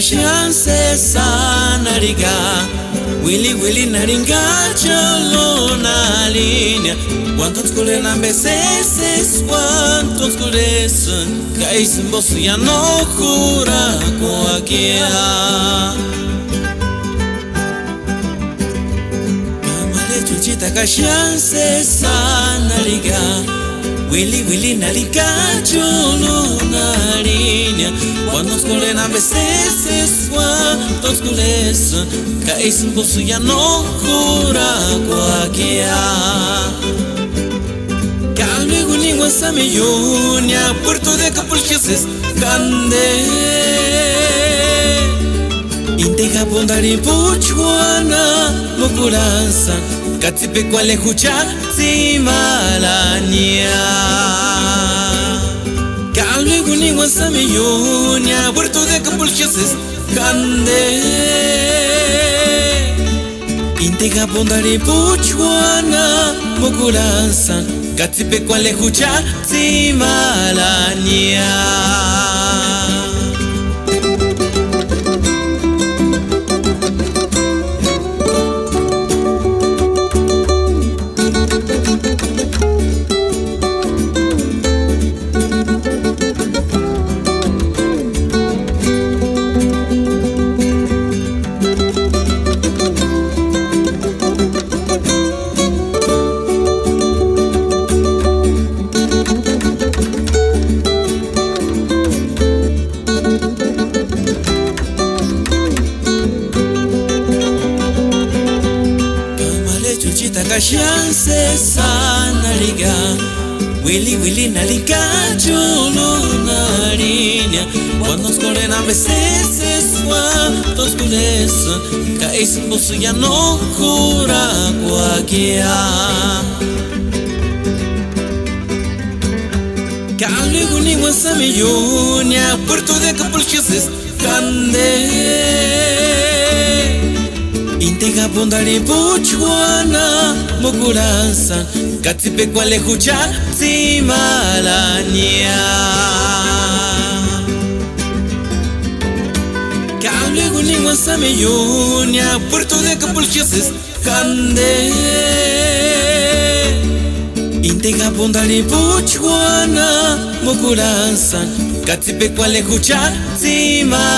chance sana riga Willy naringa chalo na linha Quanto skule na beseses Quanto skule sun Kais mbosu ya no kura kwa kia Kamale chuchita ka chance sana riga Willy naringa chalo na linha Quando skule na beseses Quanto skule sun Kais mbosu ya no kura kwa kia Calme guningo same yunya Puerto de Capulches Cande Intega bondari puchwana Mokuransa Katsipe kwale hucha Simalania Calme guningo same yunya Puerto de Capulches Cande Intega bondari puchwana Mokuransa Katsipe kwale hucha Simalania Chance sana riga Willy naringa cholo na linha Quando skole na beseses Quanto skule sun Kais mbosu ya no kura kwa kia Kalli guningo same yunya Puerto de Capulches Cande Intega bondari puchwana Mokuransa Katsipe kwale hucha Simalania Kalli guningo same yunya Puerto de Capulches Cande Intega bondari puchwana Mokuransa Katsipe kwale hucha Simalania